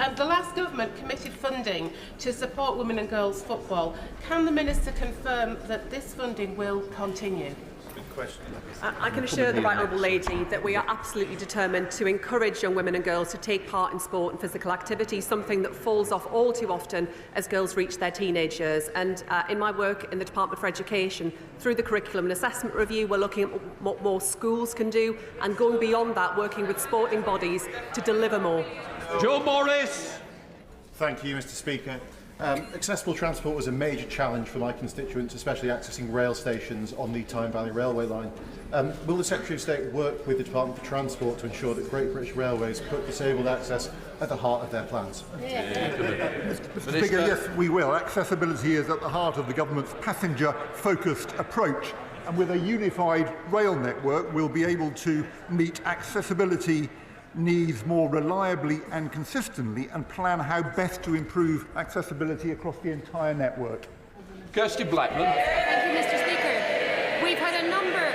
The last government committed funding to support women and girls football. Can the Minister confirm that this funding will continue? I can assure the right honourable lady that we are absolutely determined to encourage young women and girls to take part in sport and physical activity, something that falls off all too often as girls reach their teenage years. And in my work in the Department for Education, through the Curriculum and Assessment Review, we're looking at what more schools can do, and going beyond that, working with sporting bodies to deliver more. Joe Morris. Thank you, Mr. Speaker. Accessible transport was a major challenge for my constituents, especially accessing rail stations on the Tyne Valley Railway line. Will the Secretary of State work with the Department for Transport to ensure that Great British Railways put disabled access at the heart of their plans? Mr. Speaker, yes, we will. Accessibility is at the heart of the government's passenger-focused approach, and with a unified rail network, we'll be able to meet accessibility needs more reliably and consistently and plan how best to improve accessibility across the entire network. Kirsty Blackman. Thank you, Mr. Speaker. We've had a number.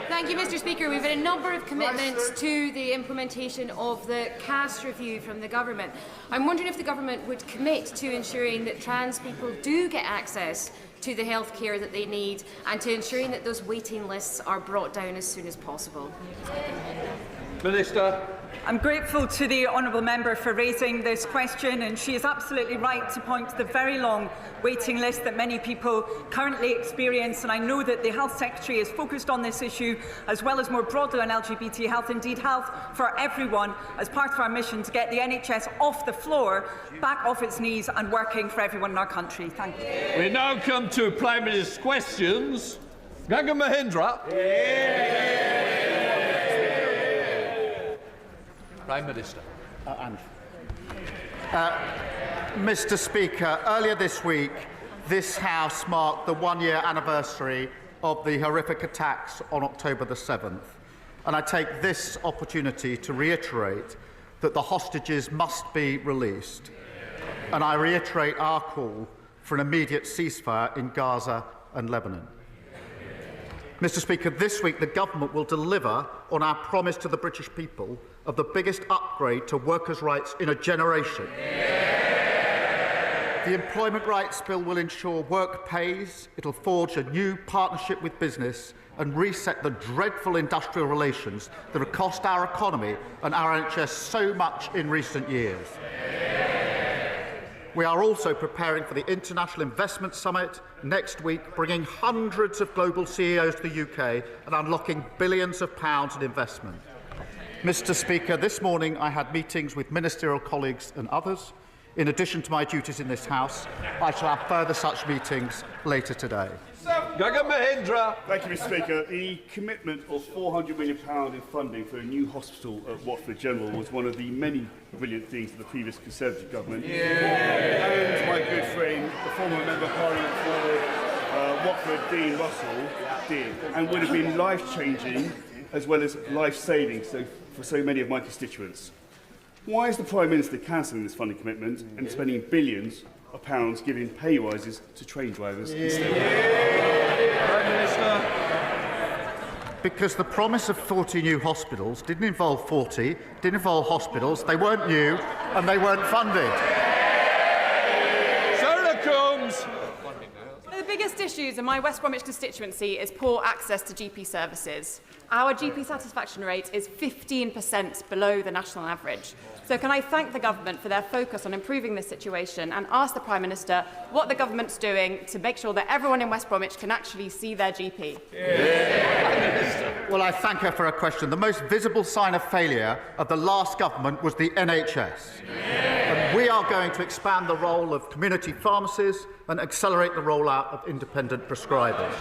Thank you, Mr. Speaker. We've had a number of commitments to the implementation of the CAST review from the government. I'm wondering if the government would commit to ensuring that trans people do get access to the health care that they need, and to ensuring that those waiting lists are brought down as soon as possible. Minister. I'm grateful to the honourable member for raising this question, and she is absolutely right to point to the very long waiting list that many people currently experience. And I know that the Health Secretary is focused on this issue, as well as more broadly on LGBT health, indeed health for everyone, as part of our mission to get the NHS off the floor, back off its knees and working for everyone in our country. Thank you. We now come to Prime Minister's questions. Gagan Mahindra. Prime Minister. Mr. Speaker, earlier this week, this House marked the one-year anniversary of the horrific attacks on October the 7th. And I take this opportunity to reiterate that the hostages must be released. And I reiterate our call for an immediate ceasefire in Gaza and Lebanon. Mr. Speaker, this week the government will deliver on our promise to the British people of the biggest upgrade to workers' rights in a generation. The Employment Rights Bill will ensure work pays, it'll forge a new partnership with business and reset the dreadful industrial relations that have cost our economy and our NHS so much in recent years. We are also preparing for the International Investment Summit next week, bringing hundreds of global CEOs to the UK and unlocking billions of pounds in investment. Mr. Speaker, this morning I had meetings with ministerial colleagues and others. In addition to my duties in this House, I shall have further such meetings later today. Gagan Mahindra. Thank you, Mr. Speaker. The commitment of £400 million in funding for a new hospital at Watford General was one of the many brilliant things of the previous Conservative government. And my good friend, the former Member of Parliament for Watford, Dean Russell, did, and would have been life-changing as well as life-saving for so many of my constituents. Why is the Prime Minister cancelling this funding commitment and spending billions of pounds giving pay rises to train drivers instead? Prime Minister. Because the promise of 40 new hospitals didn't involve 40, didn't involve hospitals, they weren't new and they weren't funded. Sarah Combs. One of the biggest issues in my West Bromwich constituency is poor access to GP services. Our GP satisfaction rate is 15% below the national average. So can I thank the government for their focus on improving this situation and ask the Prime Minister what the government's doing to make sure that everyone in West Bromwich can actually see their GP? Well, I thank her for her question. The most visible sign of failure of the last government was the NHS. And we are going to expand the role of community pharmacies and accelerate the rollout of independent prescribers.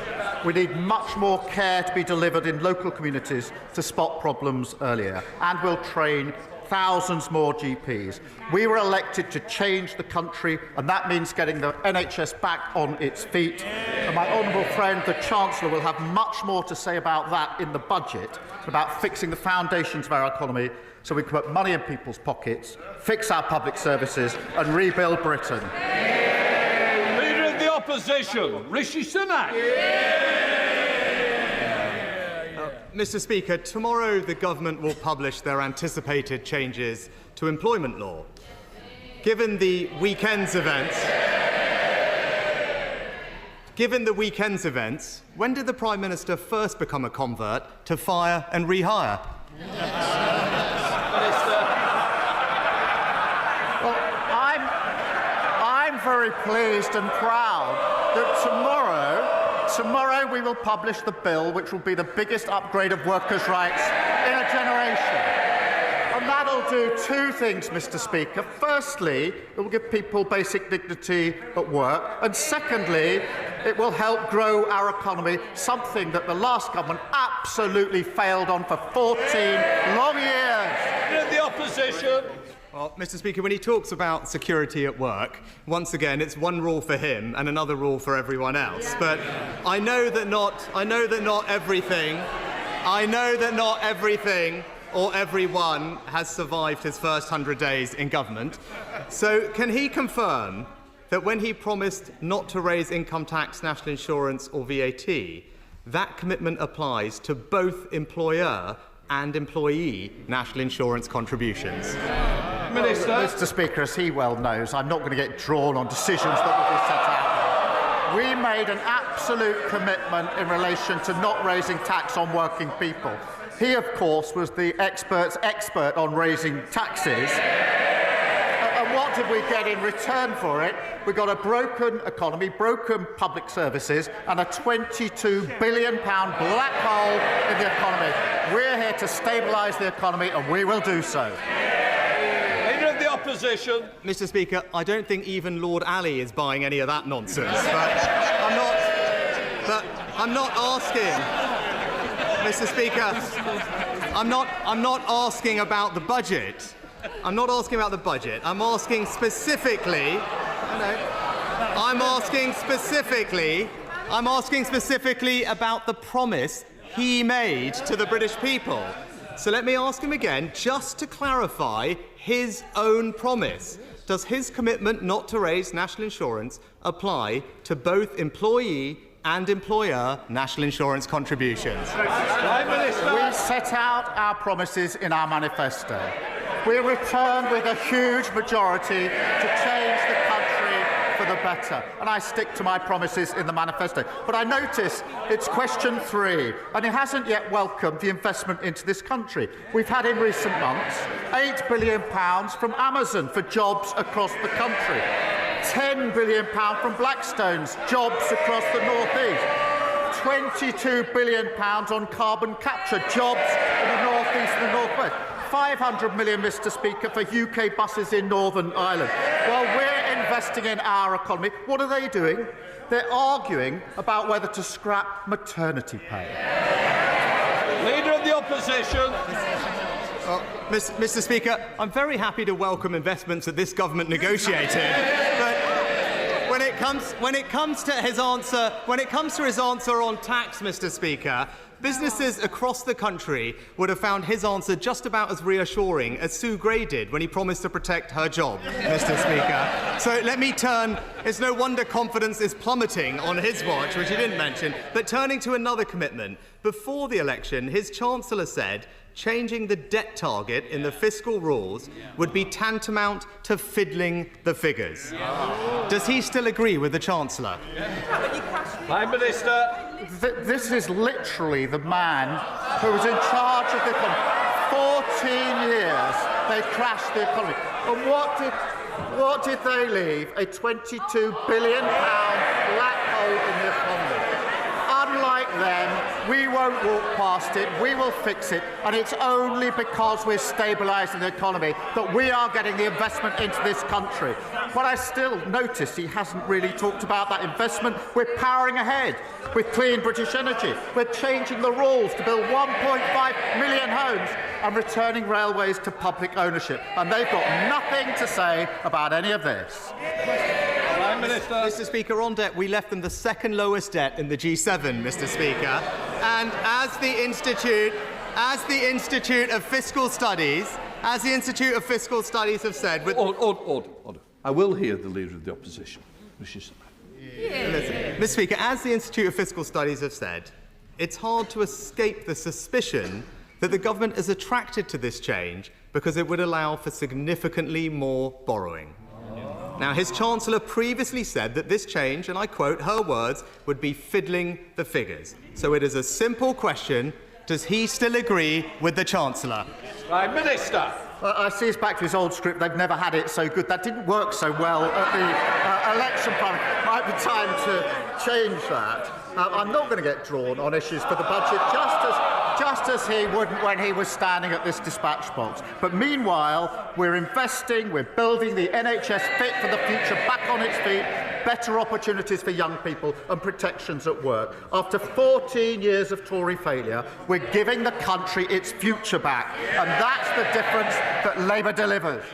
We need much more care to be delivered in local communities to spot problems earlier, and we'll train thousands more GPs. We were elected to change the country, and that means getting the NHS back on its feet. And my honourable friend, the Chancellor, will have much more to say about that in the budget, about fixing the foundations of our economy so we can put money in people's pockets, fix our public services and rebuild Britain. Leader of the Opposition, Rishi Sunak. Mr. Speaker, tomorrow the government will publish their anticipated changes to employment law. Given the weekend's events, when did the Prime Minister first become a convert to fire and rehire? Well, I'm very pleased and proud that tomorrow we will publish the bill which will be the biggest upgrade of workers' rights in a generation. And that'll do two things, Mr. Speaker. Firstly, it will give people basic dignity at work. And secondly, it will help grow our economy, something that the last government absolutely failed on for 14 long years. The opposition. Well, Mr. Speaker, when he talks about security at work, once again, it's one rule for him and another rule for everyone else. But I know that not everything or everyone has survived his first 100 days in government. So can he confirm that when he promised not to raise income tax, national insurance or VAT, that commitment applies to both employer and employee national insurance contributions? Minister. Mr. Speaker, as he well knows, I'm not going to get drawn on decisions that will be set out. We made an absolute commitment in relation to not raising tax on working people. He, of course, was the expert's expert on raising taxes. And what did we get in return for it? We got a broken economy, broken public services, and a £22 billion black hole in the economy. We're here to stabilise the economy, and we will do so. Leader of the opposition. Mr. Speaker, I don't think even Lord Ali is buying any of that nonsense. But I'm not asking, Mr. Speaker. I'm not asking about the budget. I'm not asking about the budget. I'm asking specifically. I'm asking specifically about the promise he made to the British people. So let me ask him again, just to clarify his own promise. Does his commitment not to raise national insurance apply to both employee and employer national insurance contributions? We set out our promises in our manifesto. We returned with a huge majority to change the country for the better. And I stick to my promises in the manifesto. But I notice it's question 3, and it hasn't yet welcomed the investment into this country. We've had in recent months £8 billion from Amazon for jobs across the country, £10 billion from Blackstone's jobs across the North East, £22 billion on carbon capture jobs in the North East and the North West, 500 million, Mr. Speaker, for UK buses in Northern Ireland. While we're investing in our economy, what are they doing? They're arguing about whether to scrap maternity pay. Leader of the opposition. Mr. Speaker, I'm very happy to welcome investments that this government negotiated, but when it comes to his answer on tax, Mr. Speaker, businesses across the country would have found his answer just about as reassuring as Sue Gray did when he promised to protect her job, Mr. Speaker. So let me turn. It's no wonder confidence is plummeting on his watch, which he didn't mention. But turning to another commitment, before the election, his Chancellor said changing the debt target in the fiscal rules would be tantamount to fiddling the figures. Does he still agree with the Chancellor? Prime Minister. This is literally the man who was in charge of the economy. 14 years they crashed the economy. And what did they leave? A £22 billion black hole in the economy. Unlike them, we won't walk past it, we will fix it, and it's only because we're stabilising the economy that we are getting the investment into this country. But I still notice he hasn't really talked about that investment. We're powering ahead with clean British energy. We're changing the rules to build 1.5 million homes and returning railways to public ownership. And they've got nothing to say about any of this. Mr. Speaker, on debt, we left them the second lowest debt in the G7, Mr. Speaker. And as the Institute of Fiscal Studies have said... Order. I will hear the Leader of the Opposition, Rishi Sunak. Mr. Speaker, as the Institute of Fiscal Studies have said, it's hard to escape the suspicion that the government is attracted to this change because it would allow for significantly more borrowing. Now, his Chancellor previously said that this change, and I quote her words, would be fiddling the figures. So it is a simple question: does he still agree with the Chancellor? Prime Minister. I see it's back to his old script. They've never had it so good. That didn't work so well at the election parliament. Might be time to change that. I'm not going to get drawn on issues for the budget, just as he wouldn't when he was standing at this dispatch box. But meanwhile, we're investing, we're building the NHS fit for the future, back on its feet, better opportunities for young people and protections at work. After 14 years of Tory failure, we're giving the country its future back. And that's the difference that Labour delivers.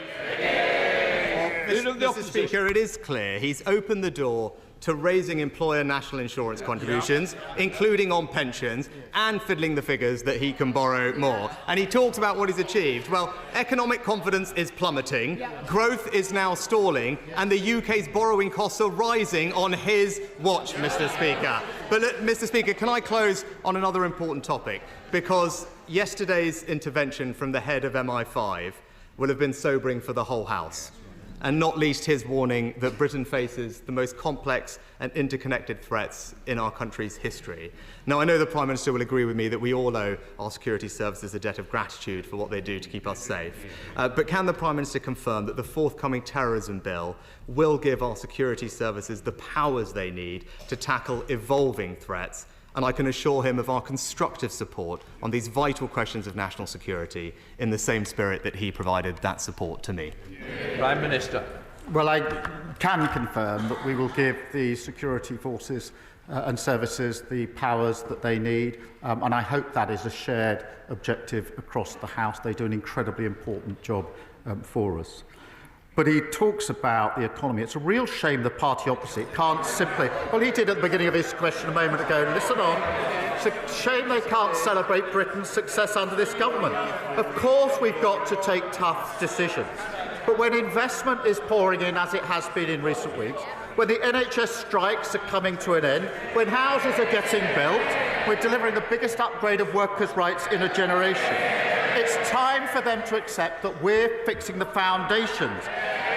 Mr. Speaker, it is clear he's opened the door to raising employer national insurance contributions, including on pensions, and fiddling the figures that he can borrow more. And he talks about what he's achieved. Well, economic confidence is plummeting, growth is now stalling, and the UK's borrowing costs are rising on his watch, Mr. Speaker. But, Mr. Speaker, can I close on another important topic? Because yesterday's intervention from the head of MI5 will have been sobering for the whole House, and not least his warning that Britain faces the most complex and interconnected threats in our country's history. Now, I know the Prime Minister will agree with me that we all owe our security services a debt of gratitude for what they do to keep us safe. But can the Prime Minister confirm that the forthcoming terrorism bill will give our security services the powers they need to tackle evolving threats? And I can assure him of our constructive support on these vital questions of national security in the same spirit that he provided that support to me. Prime Minister. Well, I can confirm that we will give the security forces and services the powers that they need, and I hope that is a shared objective across the House. They do an incredibly important job for us. But he talks about the economy. It's a real shame the party opposite can't simply... Well, he did at the beginning of his question a moment ago. Listen on. It's a shame they can't celebrate Britain's success under this government. Of course we've got to take tough decisions. But when investment is pouring in, as it has been in recent weeks, when the NHS strikes are coming to an end, when houses are getting built, we're delivering the biggest upgrade of workers' rights in a generation. It's time for them to accept that we're fixing the foundations.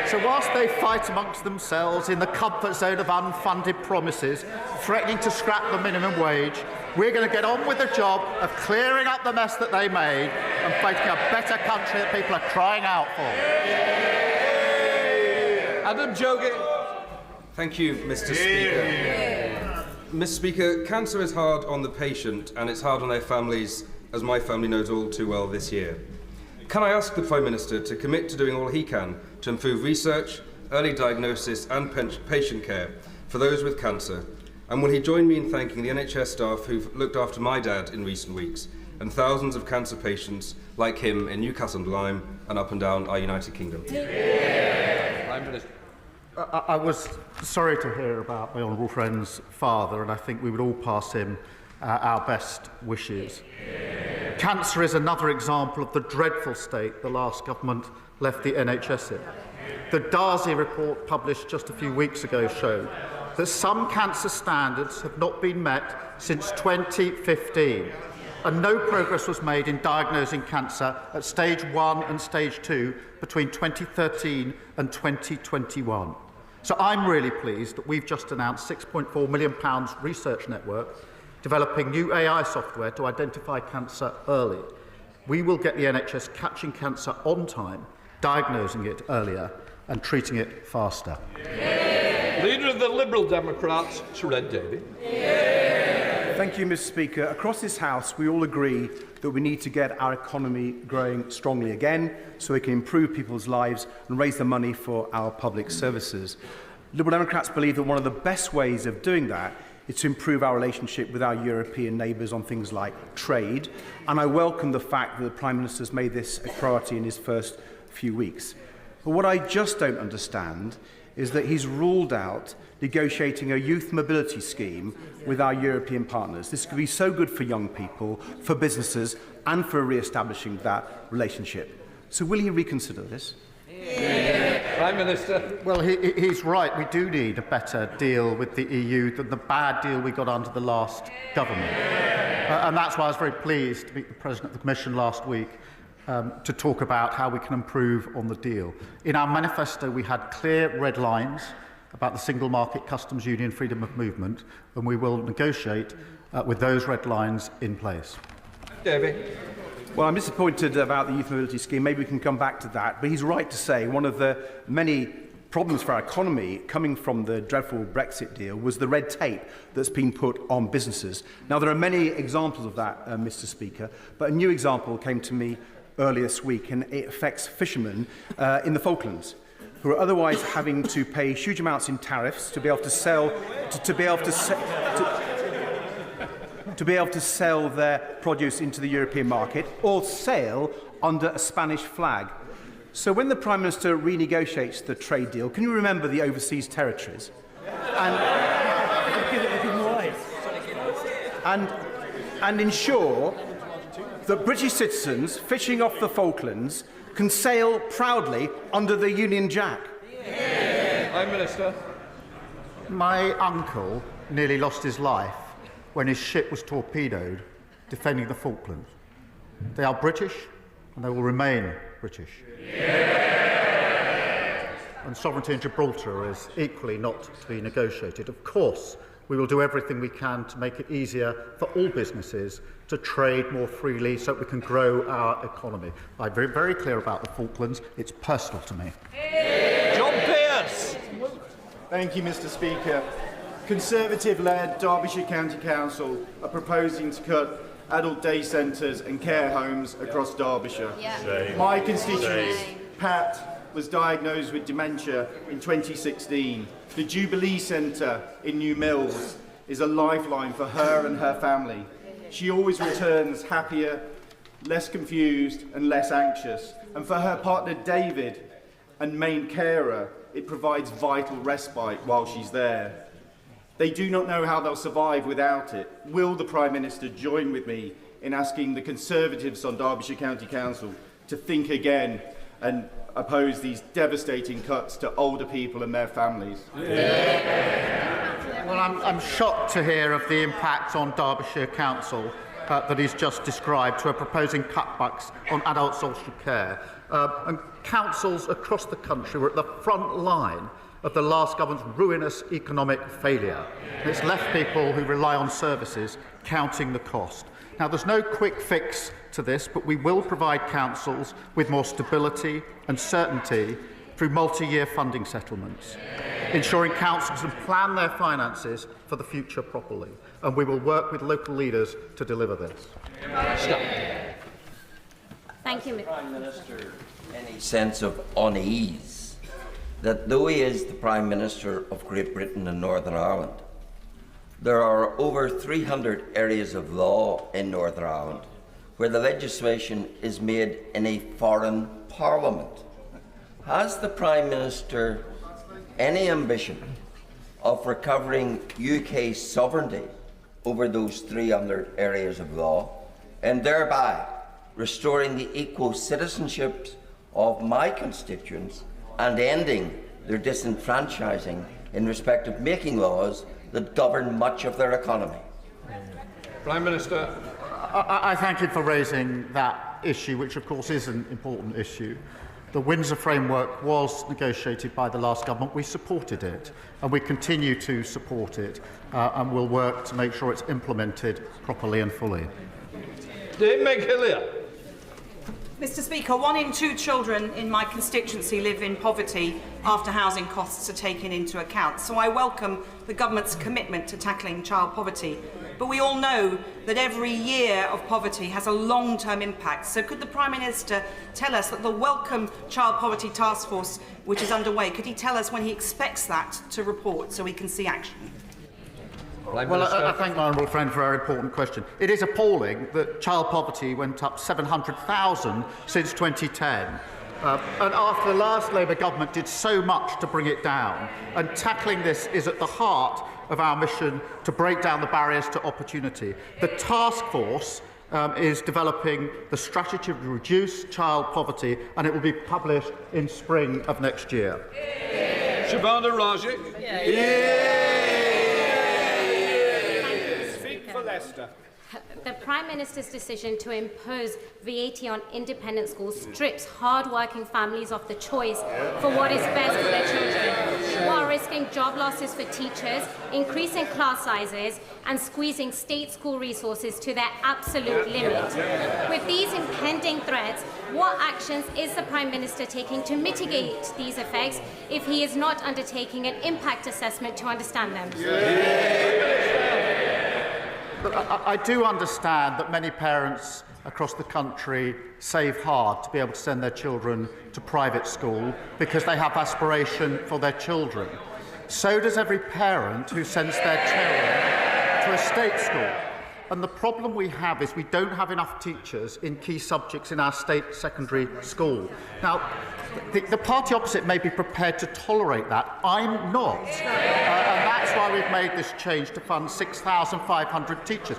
So whilst they fight amongst themselves in the comfort zone of unfunded promises, threatening to scrap the minimum wage, we're going to get on with the job of clearing up the mess that they made and fighting a better country that people are crying out for. Adam Jogi. Thank you, Mr. Speaker. Mr. Speaker, cancer is hard on the patient and it's hard on their families, as my family knows all too well this year. Can I ask the Prime Minister to commit to doing all he can to improve research, early diagnosis and patient care for those with cancer? And will he join me in thanking the NHS staff who've looked after my dad in recent weeks and thousands of cancer patients like him in Newcastle-on-Lyme and up and down our United Kingdom? Prime Minister. I was sorry to hear about my honourable friend's father, and I think we would all pass him our best wishes. Cancer is another example of the dreadful state the last government left the NHS in. The Darzi report published just a few weeks ago showed that some cancer standards have not been met since 2015, and no progress was made in diagnosing cancer at stage 1 and stage 2 between 2013 and 2021. So I'm really pleased that we've just announced £6.4 million research network developing new AI software to identify cancer early. We will get the NHS catching cancer on time, diagnosing it earlier and treating it faster. Leader of the Liberal Democrats, Sir Ed Davey. Thank you, Mr. Speaker. Across this House, we all agree that we need to get our economy growing strongly again so we can improve people's lives and raise the money for our public services. Liberal Democrats believe that one of the best ways of doing that is to improve our relationship with our European neighbours on things like trade, and I welcome the fact that the Prime Minister has made this a priority in his first few weeks. But what I just don't understand is that he's ruled out negotiating a youth mobility scheme with our European partners. This could be so good for young people, for businesses, and for re-establishing that relationship. So will he reconsider this? Prime Minister. Well, he's right. We do need a better deal with the EU than the bad deal we got under the last government. And that's why I was very pleased to meet the President of the Commission last week to talk about how we can improve on the deal. In our manifesto, we had clear red lines about the single market, customs union, freedom of movement, and we will negotiate with those red lines in place. David. Well, I'm disappointed about the Youth Mobility Scheme. Maybe we can come back to that. But he's right to say one of the many problems for our economy coming from the dreadful Brexit deal was the red tape that's been put on businesses. Now, there are many examples of that, Mr. Speaker, but a new example came to me earlier this week, and it affects fishermen in the Falklands, who are otherwise having to pay huge amounts in tariffs to be able to sell to be able to sell their produce into the European market or sail under a Spanish flag. So when the Prime Minister renegotiates the trade deal, can you remember the overseas territories? And ensure that British citizens fishing off the Falklands can sail proudly under the Union Jack? Prime Minister. My uncle nearly lost his life when his ship was torpedoed defending the Falklands. They are British, and they will remain British. And sovereignty in Gibraltar is equally not to be negotiated. Of course, we will do everything we can to make it easier for all businesses to trade more freely so that we can grow our economy. I'm very, very clear about the Falklands. It's personal to me. John Pearce. Thank you, Mr. Speaker. Conservative-led Derbyshire County Council are proposing to cut adult day centres and care homes across Derbyshire. My constituent, Pat, was diagnosed with dementia in 2016. The Jubilee Centre in New Mills is a lifeline for her and her family. She always returns happier, less confused and less anxious. And for her partner David and main carer, it provides vital respite while she's there. They do not know how they'll survive without it. Will the Prime Minister join with me in asking the Conservatives on Derbyshire County Council to think again and oppose these devastating cuts to older people and their families? Well, I'm shocked to hear of the impact on Derbyshire Council that he's just described, who are proposing cutbacks on adult social care. And councils across the country were at the front line of the last government's ruinous economic failure. And it's left people who rely on services counting the cost. Now, there's no quick fix to this, but we will provide councils with more stability and certainty through multi-year funding settlements, ensuring councils can plan their finances for the future properly. And we will work with local leaders to deliver this. Thank you, Prime Minister. Any sense of unease that though he is the Prime Minister of Great Britain and Northern Ireland, there are over 300 areas of law in Northern Ireland where the legislation is made in a foreign parliament. Has the Prime Minister any ambition of recovering UK sovereignty over those 300 areas of law and thereby restoring the equal citizenships of my constituents and ending their disenfranchising in respect of making laws that govern much of their economy? Prime Minister. I thank him for raising that issue, which of course is an important issue. The Windsor Framework was negotiated by the last government. We supported it, and we continue to support it, and will work to make sure it's implemented properly and fully. Dame Meg Hillier. Mr. Speaker, 1 in 2 children in my constituency live in poverty after housing costs are taken into account. So I welcome the government's commitment to tackling child poverty. But we all know that every year of poverty has a long-term impact. So could the Prime Minister tell us that the welcome Child Poverty Task Force, which is underway, could he tell us when he expects that to report so we can see action? Well, I thank my honourable friend for a very important question. It is appalling that child poverty went up 700,000 since 2010. And after the last Labour government did so much to bring it down, and tackling this is at the heart of our mission to break down the barriers to opportunity. The task force is developing the strategy to reduce child poverty, and it will be published in spring of next year. Shabana Rajic. Speak for Leicester. The Prime Minister's decision to impose VAT on independent schools strips hard-working families of the choice for what is best for their children, while risking job losses for teachers, increasing class sizes and squeezing state school resources to their absolute limit. With these impending threats, what actions is the Prime Minister taking to mitigate these effects if he is not undertaking an impact assessment to understand them? Look, I do understand that many parents across the country save hard to be able to send their children to private school because they have aspiration for their children. So does every parent who sends their children to a state school. And the problem we have is we don't have enough teachers in key subjects in our state secondary school. Now, the party opposite may be prepared to tolerate that. I'm not. And that's why we've made this change to fund 6,500 teachers.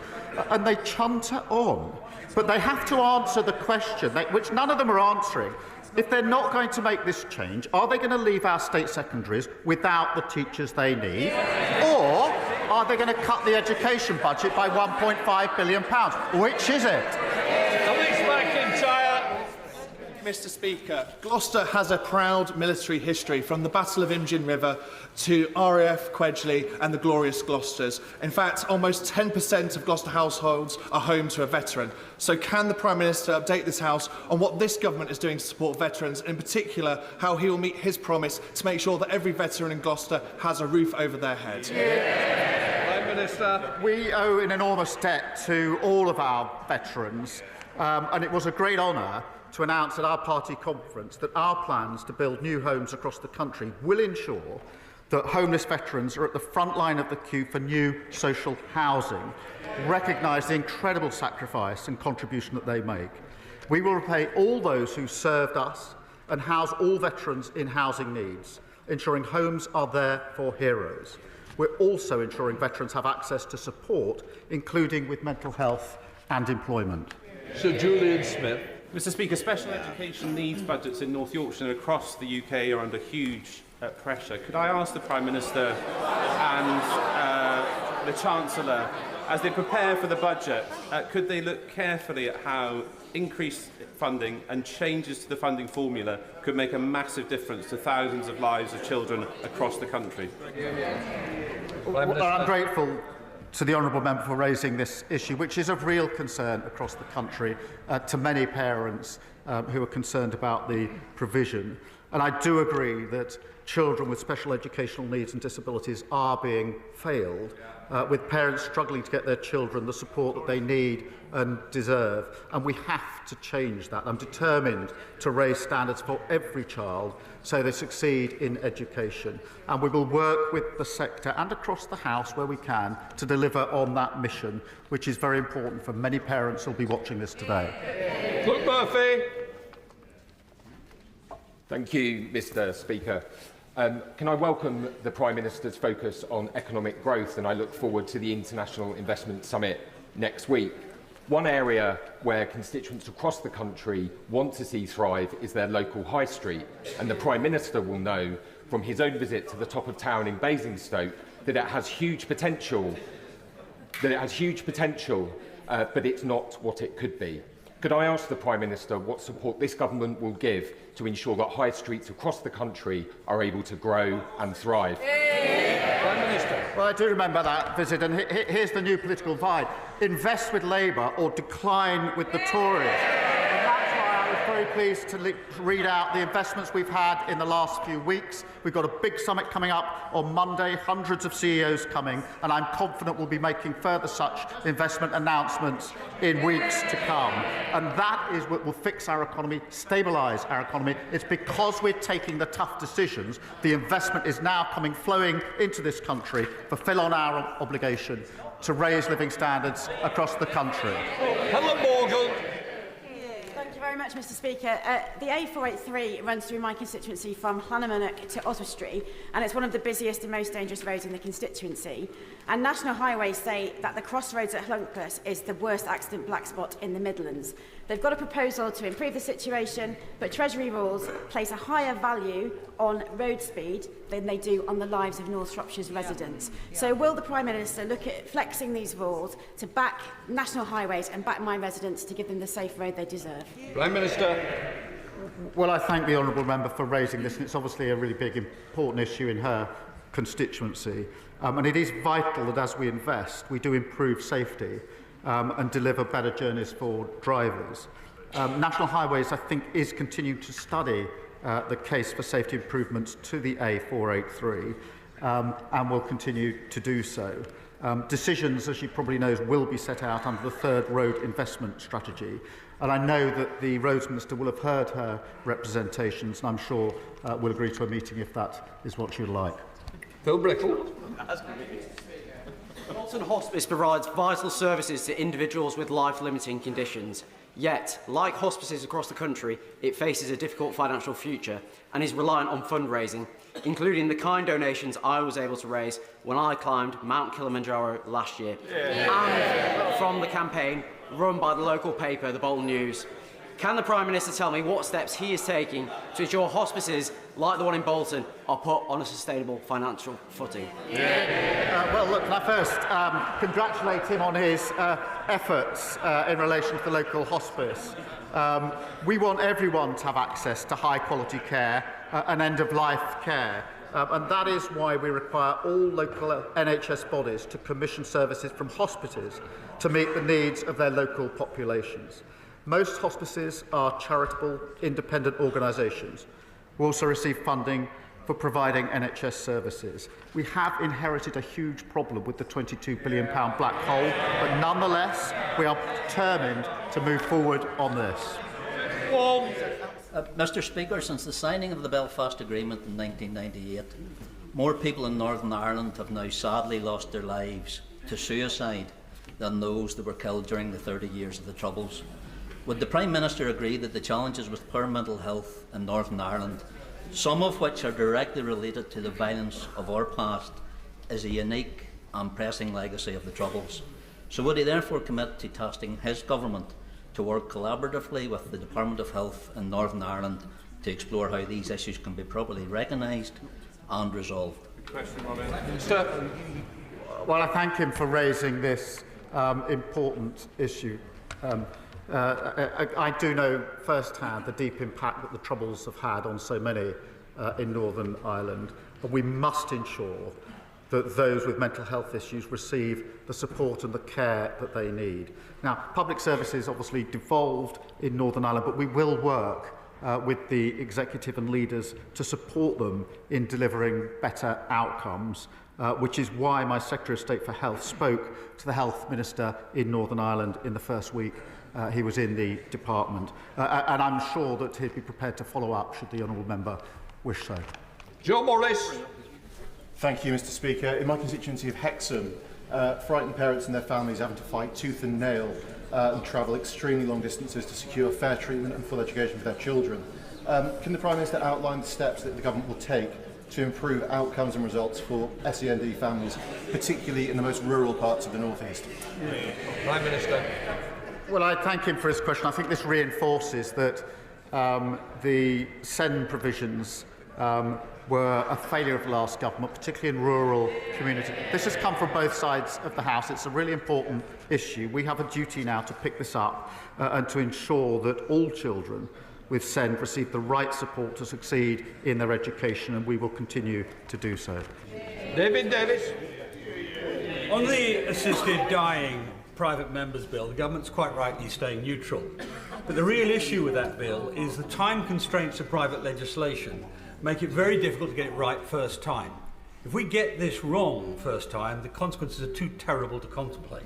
And they chunter on. But they have to answer the question, which none of them are answering. If they're not going to make this change, are they going to leave our state secondaries without the teachers they need? Or are they going to cut the education budget by £1.5 billion? Which is it? Alex McIntyre. Mr. Speaker, Gloucester has a proud military history, from the Battle of Imjin River to RAF Quedgley and the Glorious Gloucesters. In fact, almost 10% of Gloucester households are home to a veteran. So can the Prime Minister update this House on what this government is doing to support veterans, in particular how he will meet his promise to make sure that every veteran in Gloucester has a roof over their head? Prime Minister, we owe an enormous debt to all of our veterans, and it was a great honour to announce at our party conference that our plans to build new homes across the country will ensure that homeless veterans are at the front line of the queue for new social housing, recognise the incredible sacrifice and contribution that they make. We will repay all those who served us and house all veterans in housing needs, ensuring homes are there for heroes. We're also ensuring veterans have access to support, including with mental health and employment. Sir Julian Smith. Mr. Speaker, special education needs budgets in North Yorkshire and across the UK are under huge pressure. Could I ask the Prime Minister and the Chancellor, as they prepare for the budget, could they look carefully at how increased funding and changes to the funding formula could make a massive difference to thousands of lives of children across the country? Well, I'm grateful to the honourable member for raising this issue, which is of real concern across the country to many parents who are concerned about the provision. And I do agree that children with special educational needs and disabilities are being failed, with parents struggling to get their children the support that they need and deserve. And we have to change that. I'm determined to raise standards for every child so they succeed in education. And we will work with the sector and across the House where we can to deliver on that mission, which is very important for many parents who will be watching this today. Luke Murphy. Thank you, Mr. Speaker. Can I welcome the Prime Minister's focus on economic growth, and I look forward to the International Investment Summit next week. One area where constituents across the country want to see thrive is their local high street, and the Prime Minister will know from his own visit to the top of town in Basingstoke that it has huge potential, but it's not what it could be. Could I ask the Prime Minister what support this government will give to ensure that high streets across the country are able to grow and thrive? Prime Minister. Well, I do remember that visit, and here's the new political vibe. Invest with Labour or decline with the Tories. And that's why I was very pleased to read out the investments we've had in the last few weeks. We've got a big summit coming up on Monday, hundreds of CEOs coming, and I'm confident we'll be making further such investment announcements in weeks to come. And that is what will fix our economy, stabilise our economy. It's because we're taking the tough decisions. The investment is now flowing into this country, fulfil on our obligation to raise living standards across the country. Helen Morgan. Thank you very much, much, Mr Speaker. The A483 runs through my constituency from Llanymynech to Oswestry, and it's one of the busiest and most dangerous roads in the constituency. And National Highways say that the crossroads at Llwnclwys is the worst accident black spot in the Midlands. They've got a proposal to improve the situation, but Treasury rules place a higher value on road speed than they do on the lives of North Shropshire's residents. So will the Prime Minister look at flexing these rules to back National Highways and back my residents to give them the safe road they deserve? Prime Minister. Well, I thank the honourable member for raising this, and it's obviously a really big, important issue in her constituency. And it is vital that as we invest, we do improve safety and deliver better journeys for drivers. National Highways, I think, is continuing to study the case for safety improvements to the A483 and will continue to do so. Decisions, as she probably knows, will be set out under the third road investment strategy. And I know that the Roads Minister will have heard her representations, and I'm sure will agree to a meeting if that is what she would like. Phil Brickle. Bolton Hospice provides vital services to individuals with life-limiting conditions. Yet, like hospices across the country, it faces a difficult financial future and is reliant on fundraising, including the kind donations I was able to raise when I climbed Mount Kilimanjaro last year, and from the campaign run by the local paper, the Bolton News. Can the Prime Minister tell me what steps he is taking to ensure hospices like the one in Bolton are put on a sustainable financial footing? Well, look, can I first congratulate him on his efforts in relation to the local hospice. We want everyone to have access to high-quality care and end-of-life care. And that is why we require all local NHS bodies to commission services from hospices to meet the needs of their local populations. Most hospices are charitable, independent organisations who also receive funding for providing NHS services. We have inherited a huge problem with the £22 billion black hole, but nonetheless, we are determined to move forward on this. Mr Speaker, since the signing of the Belfast Agreement in 1998, more people in Northern Ireland have now sadly lost their lives to suicide than those that were killed during the 30 years of the Troubles. Would the Prime Minister agree that the challenges with poor mental health in Northern Ireland, some of which are directly related to the violence of our past, is a unique and pressing legacy of the Troubles? So would he therefore commit to tasking his government to work collaboratively with the Department of Health in Northern Ireland to explore how these issues can be properly recognised and resolved? Well, I thank him for raising this important issue. I do know firsthand the deep impact that the Troubles have had on so many in Northern Ireland, and we must ensure that those with mental health issues receive the support and the care that they need. Now, public services obviously devolved in Northern Ireland, but we will work with the executive and leaders to support them in delivering better outcomes, which is why my Secretary of State for Health spoke to the Health Minister in Northern Ireland in the first week he was in the department. And I'm sure that he'd be prepared to follow up should the honourable member wish so. Joe Morris. Thank you, Mr Speaker. In my constituency of Hexham, frightened parents and their families are having to fight tooth and nail and travel extremely long distances to secure fair treatment and full education for their children. Can the Prime Minister outline the steps that the government will take to improve outcomes and results for SEND families, particularly in the most rural parts of the North East? Prime Minister. Well, I thank him for his question. I think this reinforces that the SEND provisions were a failure of the last government, particularly in rural communities. This has come from both sides of the House. It's a really important issue. We have a duty now to pick this up and to ensure that all children with SEND receive the right support to succeed in their education, and we will continue to do so. David Davis. On the assisted dying private members' bill, the government's quite rightly staying neutral. But the real issue with that bill is the time constraints of private legislation make it very difficult to get it right first time. If we get this wrong first time, the consequences are too terrible to contemplate.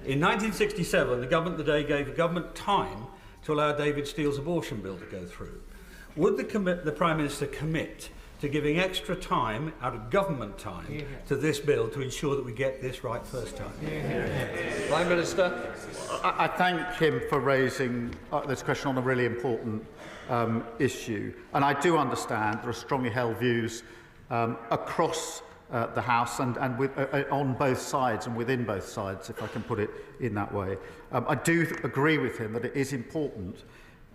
In 1967, the government of the day gave the government time to allow David Steele's abortion bill to go through. Would the Prime Minister commit to giving extra time out of government time to this bill to ensure that we get this right first time. Prime Minister. I thank him for raising this question on a really important issue. And I do understand there are strongly held views across the House and on both sides and within both sides, if I can put it in that way. I do agree with him that it is important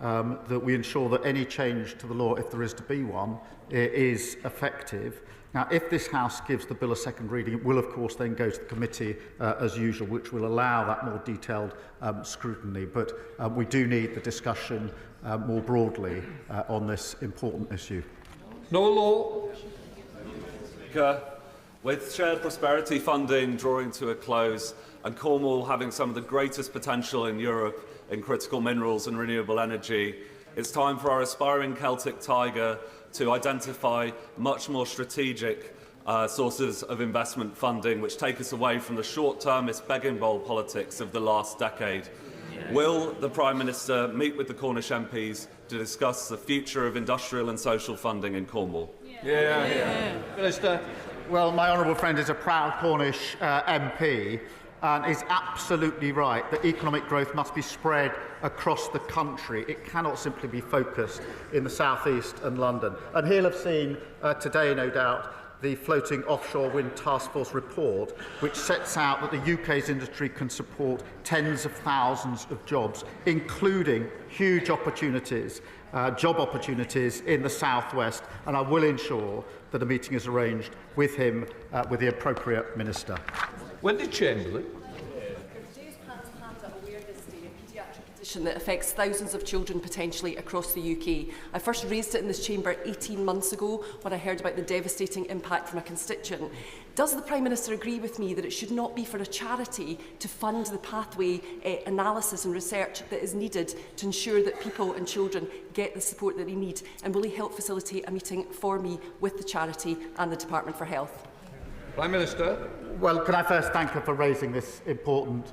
that we ensure that any change to the law, if there is to be one, is effective. Now, if this House gives the bill a second reading, it will, of course, then go to the committee as usual, which will allow that more detailed scrutiny. But we do need the discussion more broadly on this important issue. No law. With shared prosperity funding drawing to a close and Cornwall having some of the greatest potential in Europe in critical minerals and renewable energy, it's time for our aspiring Celtic tiger to identify much more strategic sources of investment funding which take us away from the short-termist begging bowl politics of the last decade. Will the Prime Minister meet with the Cornish MPs to discuss the future of industrial and social funding in Cornwall? Minister. Well, my honourable friend is a proud Cornish MP and is absolutely right that economic growth must be spread across the country. It cannot simply be focused in the South East and London. And he'll have seen today, no doubt, the Floating Offshore Wind Task Force report, which sets out that the UK's industry can support tens of thousands of jobs, including huge opportunities, job opportunities in the South West. And I will ensure that a meeting is arranged with him, with the appropriate minister. Wendy Chamberlain. That affects thousands of children potentially across the UK. I first raised it in this chamber 18 months ago when I heard about the devastating impact from a constituent. Does the Prime Minister agree with me that it should not be for a charity to fund the pathway analysis and research that is needed to ensure that people and children get the support that they need? And will he help facilitate a meeting for me with the charity and the Department for Health? Prime Minister. Well, can I first thank her for raising this important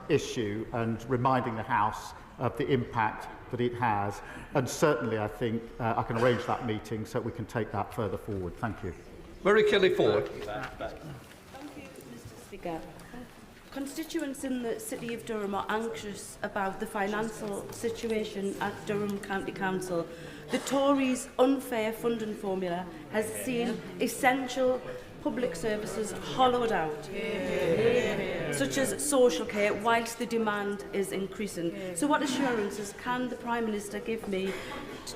issue and reminding the House of the impact that it has. And certainly, I think I can arrange that meeting so we can take that further forward. Thank you. Murray Kelly-Ford. Thank you, Mr. Speaker. Constituents in the City of Durham are anxious about the financial situation at Durham County Council. The Tories' unfair funding formula has seen essential public services hollowed out, such as social care, whilst the demand is increasing. So what assurances can the Prime Minister give me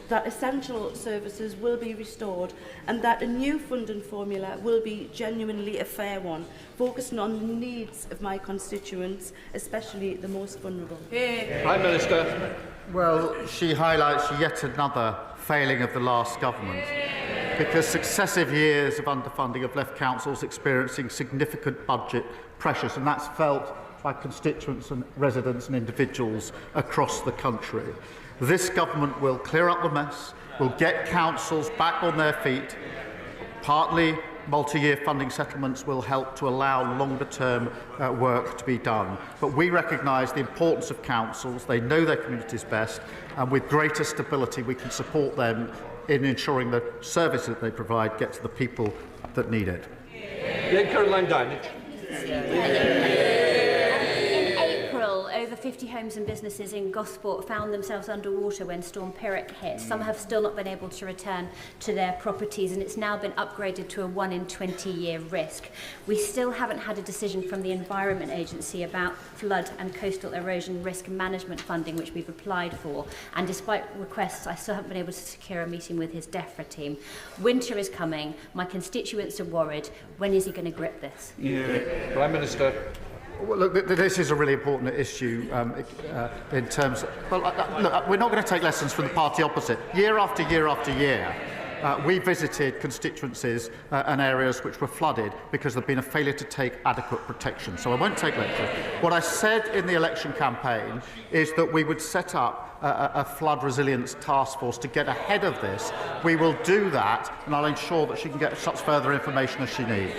that essential services will be restored and that a new funding formula will be genuinely a fair one, focusing on the needs of my constituents, especially the most vulnerable? Prime Minister. Well, she highlights yet another failing of the last government, because successive years of underfunding have left councils experiencing significant budget pressures, and that's felt by constituents and residents and individuals across the country. This government will clear up the mess, will get councils back on their feet. Partly, multi-year funding settlements will help to allow longer-term work to be done. But we recognise the importance of councils. They know their communities best, and with greater stability we can support them in ensuring the service that they provide gets to the people that need it. Caroline Dinich. In April, over 50 homes and businesses in Gosport found themselves underwater when Storm Pyrrhic hit. Some have still not been able to return to their properties, and it's now been upgraded to a 1 in 20-year risk. We still haven't had a decision from the Environment Agency about flood and coastal erosion risk management funding, which we've applied for, and despite requests, I still haven't been able to secure a meeting with his DEFRA team. Winter is coming. My constituents are worried. When is he going to grip this? Prime Minister. Well, look, this is a really important issue in terms of... Well, look, we're not going to take lessons from the party opposite. Year after year after year, we visited constituencies and areas which were flooded because there'd been a failure to take adequate protection. So I won't take lectures. What I said in the election campaign is that we would set up a flood resilience task force to get ahead of this. We will do that, and I'll ensure that she can get such further information as she needs.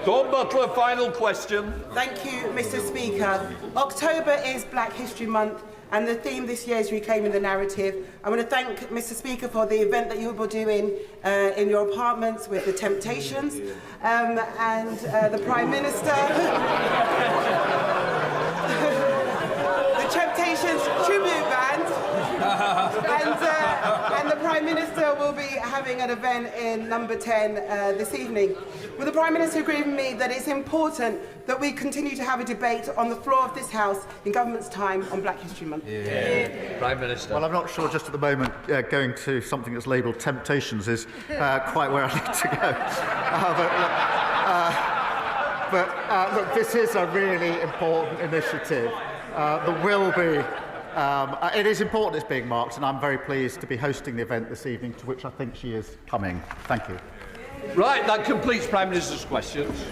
Dawn Butler, final question. Thank you, Mr. Speaker. October is Black History Month, And the theme this year is reclaiming the narrative. I want to thank Mr. Speaker for the event that you will be doing in your apartments with the Temptations and the Prime Minister. The Temptations tribute band. And the Prime Minister will be having an event in number 10 this evening. Will the Prime Minister agree with me that it's important that we continue to have a debate on the floor of this House in government's time on Black History Month? Prime Minister. Well, I'm not sure just at the moment going to something that's labelled Temptations is quite where I need to go. Look, this is a really important initiative. There will be. It is important it's being marked, and I'm very pleased to be hosting the event this evening, to which I think she is coming. Thank you. Right, that completes Prime Minister's questions.